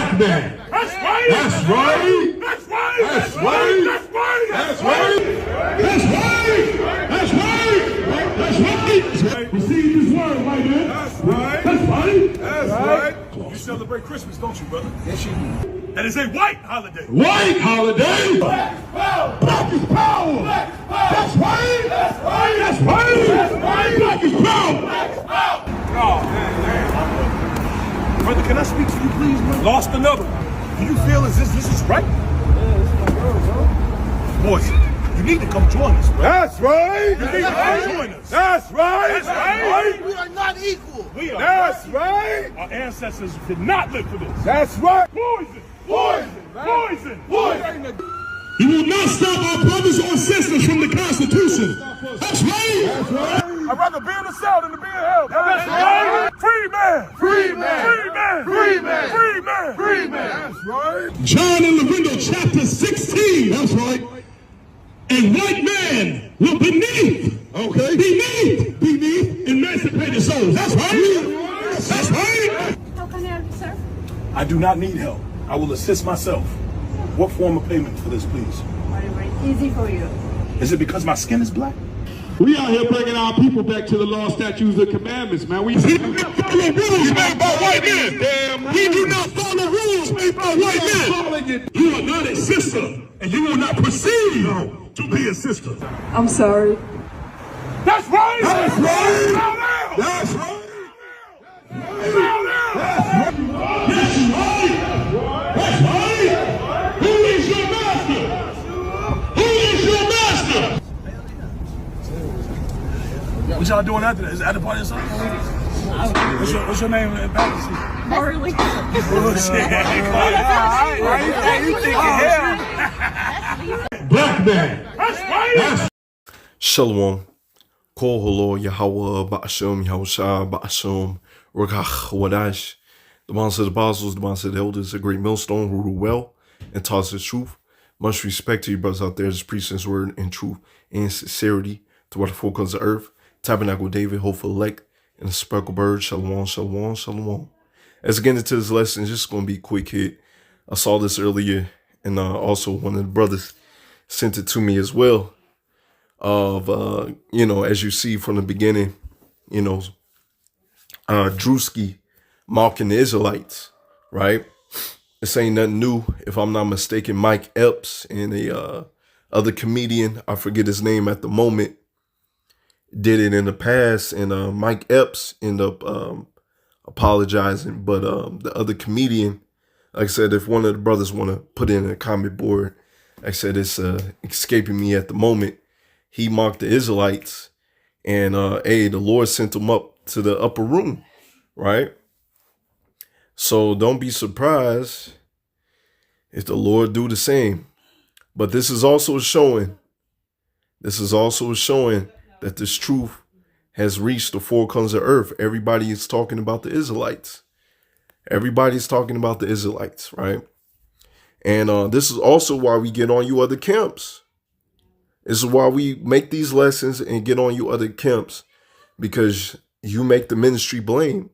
Black man. That's right. That's right. That's right. That's right. That's right. That's right. That's right. That's right. That's right. Receive this word, white man. That's right. That's right. That's right. You celebrate Christmas, don't you, brother? Yes, you do. That is a white holiday. White holiday. Black is power. Black is power. Black is power. That's right. That's right. That's right. That's right. Black is power. Black is power. Oh, man. Brother, can I speak to you, please, man? Lost another one. Do you feel as this is right? Yeah, this is my girl, bro. Boys, you need to come join us, bro. That's right. You need to come join us. That's right. That's right. We are not equal. We are. That's right. Our ancestors did not live for this. That's right. Poison. Poison. Poison. Poison. You will not stop our brothers or sisters from the Constitution. That's right. That's right. I'd rather be in the cell than to be in hell. That's right. Free man. Free man. Free man. Free man. Free man. Free man. That's right. John and Lorinda, chapter 16. That's right. A white man will beneath emancipated souls. That's right. That's right. How can I help you, sir? I do not need help. I will assist myself. What form of payment for this, please? Whatever is easy for you. Is it because my skin is black? We out here bringing our people back to the law, statutes, and commandments, man. We do not follow rules made by white men. Damn, we do not follow rules made by white men. You are not a sister, and you will not proceed to be a sister. I'm sorry. That's right. That's right. Bow down. That's right. Bow down. That's right. That's right. Who is your master? Who is your master? What y'all doing after that? Is that the party or something? What's your name in Baptist? Barley. Black man. That's right. Shalom. Kol holo Yahweh Ba'ashem Yahushua Ba'ashem Rakach Wadash. The bonds of the apostles, the bonds of the elders, a great millstone who rule well and taught us truth. Much respect to you brothers out there as preaching his word in truth and sincerity to what the four corners of earth. Tabernacle David, hopeful elect, and the speckled bird. Shalom, shalom, shalom. As we get into this lesson, it's just going to be a quick hit. I saw this earlier, and also one of the brothers sent it to me as well. Of, as you see from the beginning, Druski mocking the Israelites, right? This ain't nothing new. If I'm not mistaken, Mike Epps and a other comedian, I forget his name at the moment, did it in the past, and Mike Epps ended up apologizing, but the other comedian, like I said, if one of the brothers want to put in a comment board, like I said, it's escaping me at the moment. He mocked the Israelites, and the Lord sent him up to the upper room, right? So don't be surprised if the Lord do the same. But this is also showing that this truth has reached the four corners of earth. Everybody is talking about the Israelites. Everybody's talking about the Israelites, right? And this is also why we get on you other camps. This is why we make these lessons and get on you other camps, because you make the ministry blame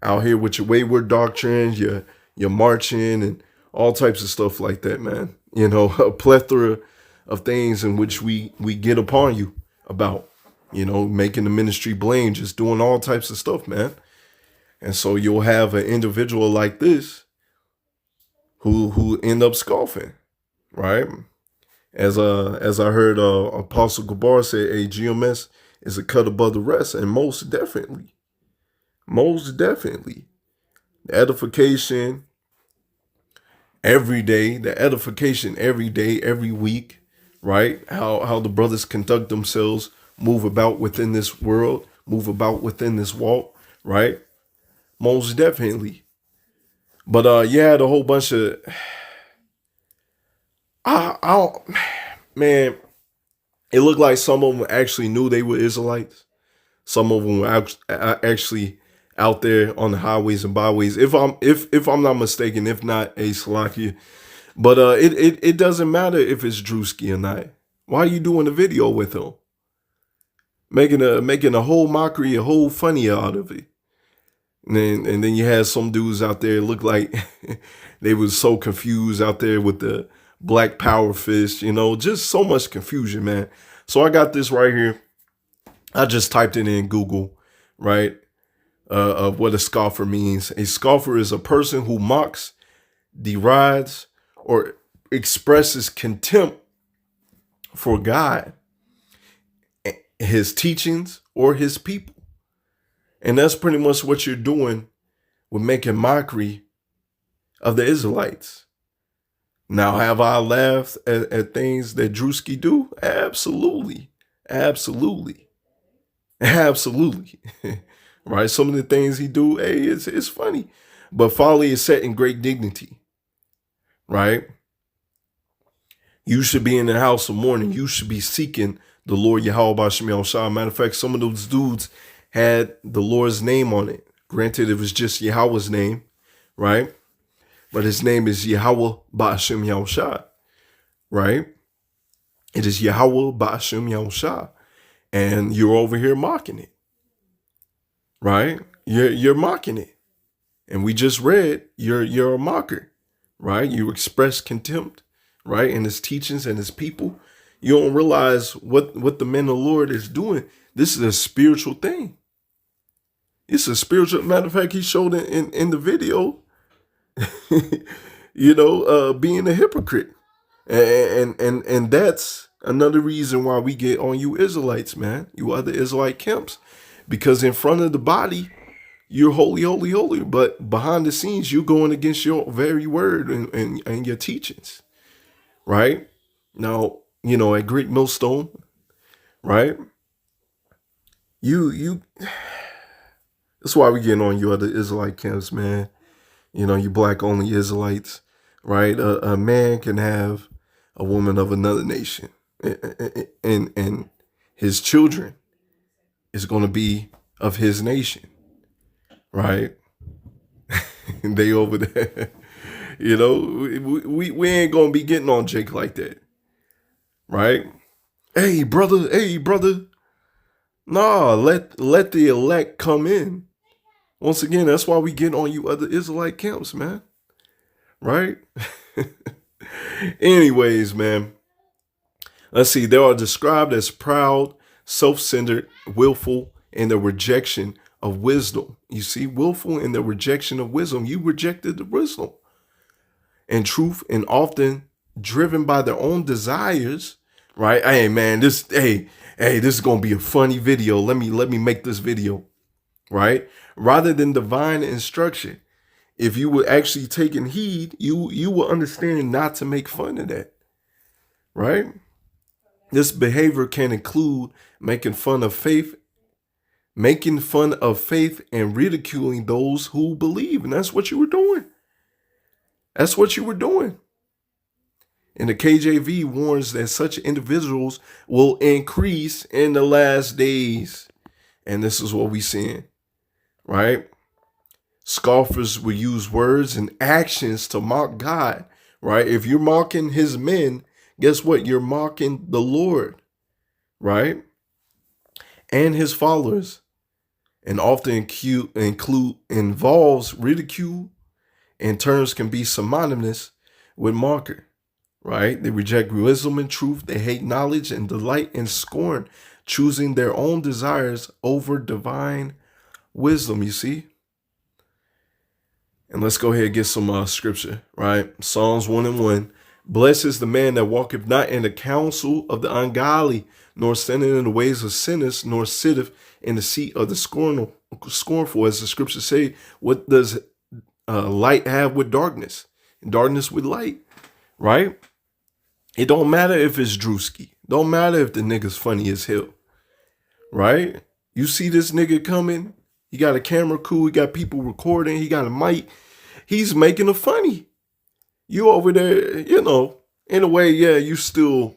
out here with your wayward doctrines, your marching and all types of stuff like that, man. A plethora of things in which we get upon you about, making the ministry blame, just doing all types of stuff, man. And so you'll have an individual like this who end up scoffing, right? As I heard Apostle Gabar say, a GMS is a cut above the rest, and most definitely, the edification every day, every week, right? How the brothers conduct themselves, move about within this world, move about within this walk, right? Most definitely. But you had a whole bunch of man, it looked like some of them actually knew they were Israelites. Some of them were actually out there on the highways and byways. If I'm not mistaken, if not, Salakia. But it doesn't matter if it's Druski or not. Why are you doing a video with him? Making a whole mockery, a whole funny out of it. And then you had some dudes out there look like they was so confused out there with the black power fist, just so much confusion, man. So I got this right here. I just typed it in Google, right? Of what a scoffer means. A scoffer is a person who mocks, derides, or expresses contempt for God, his teachings, or his people. And that's pretty much what you're doing with making mockery of the Israelites. Now, have I laughed at things that Druski do? Absolutely. Absolutely. Absolutely. Right? Some of the things he do, hey, it's funny. But folly is set in great dignity. Right? You should be in the house of mourning. You should be seeking the Lord Yahweh B'Shem Yahushua. Matter of fact, some of those dudes had the Lord's name on it. Granted, it was just Yahweh's name, right? But his name is Yahweh B'Shem Yahushua, right? It is Yahweh B'Shem Yahushua. And you're over here mocking it, right? You're mocking it. And we just read, you're a mocker, right? You express contempt, right? In his teachings and his people. You don't realize what the man of the Lord is doing. This is a spiritual thing. It's a spiritual, matter of fact, he showed it in the video, being a hypocrite. And that's another reason why we get on you Israelites, man, you other Israelite camps, because in front of the body, you're holy, holy, holy. But behind the scenes, you're going against your very word and your teachings, right? Now, at Great Millstone, right? That's why we getting on you other Israelite camps, man. You black only Israelites, right? A man can have a woman of another nation, and his children is going to be of his nation, right? They over there, we ain't going to be getting on Jake like that, right? Hey, brother. Nah, let the elect come in. Once again, that's why we get on you other Israelite camps, man. Right? Anyways, man. Let's see. They are described as proud, self-centered, willful, and the rejection of wisdom. You see, willful in the rejection of wisdom. You rejected the wisdom and truth, and often driven by their own desires. Right? Hey, man, this is gonna be a funny video. Let me make this video. Right? Rather than divine instruction. If you were actually taking heed, you will understand not to make fun of that. Right? This behavior can include making fun of faith and ridiculing those who believe. And that's what you were doing. That's what you were doing. And the KJV warns that such individuals will increase in the last days. And this is what we're seeing. Right? Scoffers will use words and actions to mock God, right? If you're mocking his men, guess what? You're mocking the Lord, right? And his followers. And often involves ridicule, and terms can be synonymous with mocker, right? They reject wisdom and truth. They hate knowledge and delight in scorn, choosing their own desires over divine wisdom, you see? And let's go ahead and get some scripture, right? Psalms 1:1. Blessed is the man that walketh not in the counsel of the ungodly, nor standeth in the ways of sinners, nor sitteth in the seat of the scornful. As the scriptures say, what does light have with darkness? And darkness with light, right? It don't matter if it's Druski. Don't matter if the nigga's funny as hell, right? You see this nigga coming, he got a camera crew, he got people recording, he got a mic. He's making it funny. You over there, in a way, yeah, you still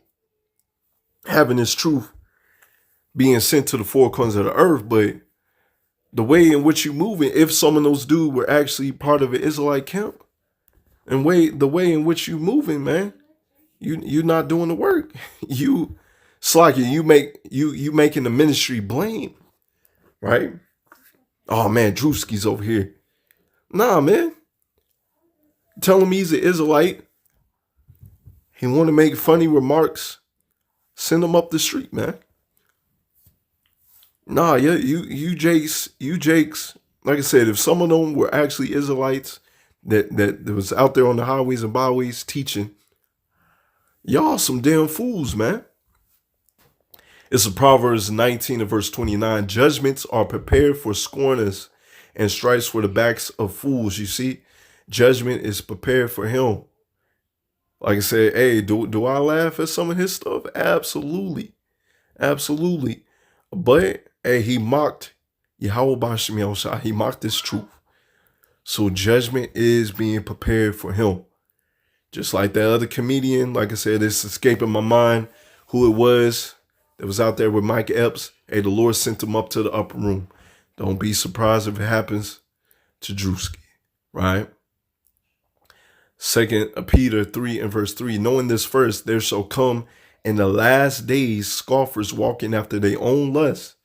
having this truth being sent to the four corners of the earth, but the way in which you moving, if some of those dudes were actually part of an Israelite camp, and the way in which you moving, man, you're not doing the work. It's like you making the ministry blame, right? Oh man, Druski's over here. Nah, man. Telling me he's an Israelite. He want to make funny remarks. Send him up the street, man. Nah, yeah, you Jakes. Like I said, if some of them were actually Israelites that was out there on the highways and byways teaching, y'all some damn fools, man. It's a Proverbs 19 and verse 29. Judgments are prepared for scorners and stripes for the backs of fools. You see, judgment is prepared for him. Like I said, hey, do I laugh at some of his stuff? Absolutely. Absolutely. But, hey, he mocked Yahweh Bashim Yahushua. He mocked this truth. So judgment is being prepared for him. Just like that other comedian, like I said, it's escaping my mind who it was that was out there with Mike Epps. Hey, the Lord sent him up to the upper room. Don't be surprised if it happens to Druski, right? 2 Peter 3 and verse 3, knowing this first, there shall come in the last days scoffers walking after their own lusts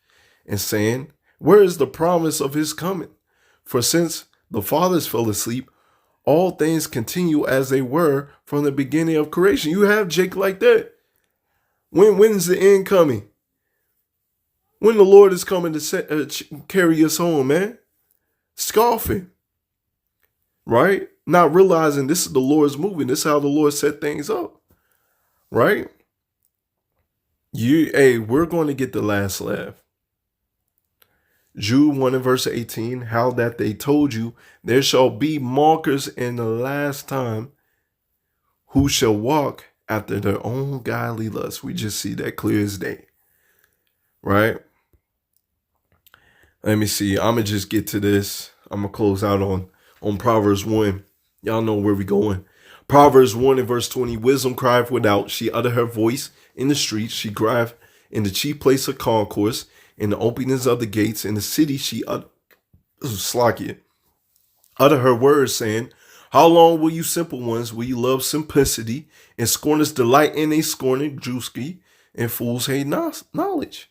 and saying, where is the promise of his coming? For since the fathers fell asleep, all things continue as they were from the beginning of creation. You have Jake like that. When's the end coming? When the Lord is coming to carry us home, man? Scoffing. Right? Not realizing this is the Lord's moving. This is how the Lord set things up. Right? Hey, we're going to get the last laugh. Jude 1 and verse 18, how that they told you, there shall be mockers in the last time who shall walk after their own godly lusts. We just see that clear as day. Right? Let me see. I'm going to just get to this. I'm going to close out on Proverbs 1. Y'all know where we going. Proverbs 1 and verse 20, wisdom crieth without. She uttered her voice in the streets. She crieth in the chief place of concourse. In the openings of the gates. In the city she utter her words, saying, how long will you simple ones, will you love simplicity, and scorners delight in a scorning Druski, and fools hate knowledge.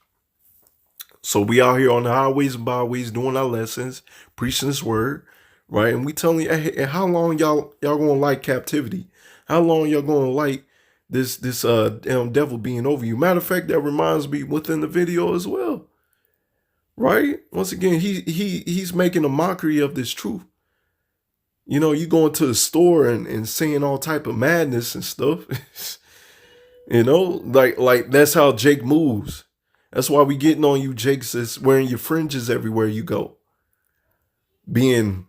So we out here on the highways and byways doing our lessons, preaching this word, right? And we telling you, hey, how long y'all gonna like captivity? How long y'all gonna like this devil being over you? Matter of fact, that reminds me within the video as well. Right? Once again, he's making a mockery of this truth. You know, you going to the store and saying all type of madness and stuff. You know, like that's how Jake moves. That's why we getting on you, Jake, says wearing your fringes everywhere you go. Being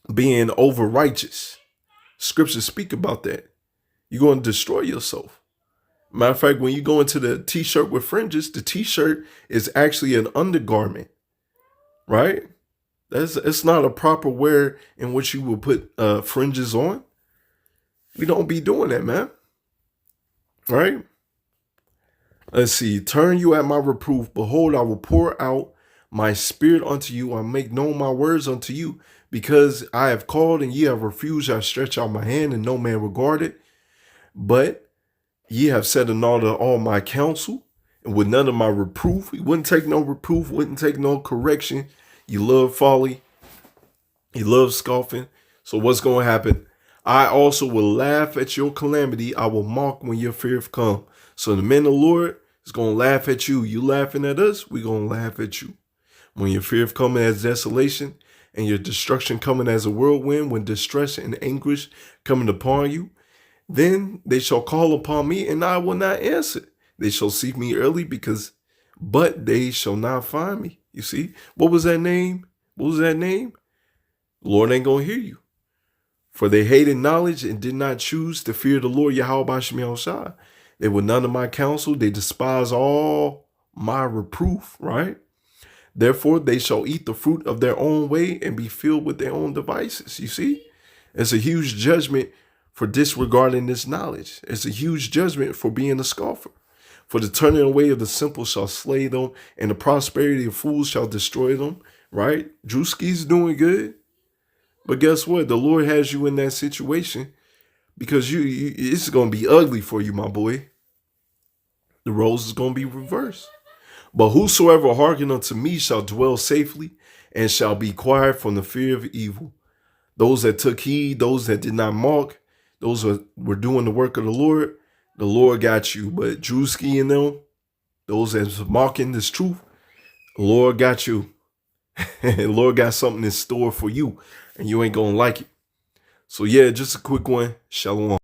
over righteous. Scriptures speak about that. You're going to destroy yourself. Matter of fact, when you go into the t-shirt with fringes, the t-shirt is actually an undergarment, right? It's not a proper wear in which you will put fringes on. We don't be doing that, man. Right? Let's see. Turn you at my reproof. Behold, I will pour out my spirit unto you. I make known my words unto you. Because I have called and ye have refused, I stretch out my hand and no man regarded. But ye have said in order all my counsel, and with none of my reproof. You wouldn't take no reproof, wouldn't take no correction. You love folly. You love scoffing. So what's going to happen? I also will laugh at your calamity. I will mock when your fear come. So the men of the Lord is going to laugh at you. You laughing at us, we're going to laugh at you. When your fear coming as desolation and your destruction coming as a whirlwind, when distress and anguish coming upon you, then they shall call upon me and I will not answer. They shall seek me early but they shall not find me. You see, what was that name? What was that name? The Lord ain't going to hear you. For they hated knowledge and did not choose to fear the Lord Yahweh Bashim Yahushua. They were none of my counsel. They despise all my reproof, right? Therefore, they shall eat the fruit of their own way and be filled with their own devices. You see, it's a huge judgment for disregarding this knowledge. It's a huge judgment for being a scoffer. For the turning away of the simple shall slay them, and the prosperity of fools shall destroy them. Right? Druski's doing good. But guess what? The Lord has you in that situation because it's going to be ugly for you, my boy. The roles is going to be reversed. But whosoever hearken unto me shall dwell safely, and shall be quiet from the fear of evil. Those that took heed, those that did not mock, those that were doing the work of the Lord got you. But Druski and them, those that's mocking this truth, the Lord got you. The Lord got something in store for you, and you ain't gonna like it. So yeah, just a quick one. Shalom.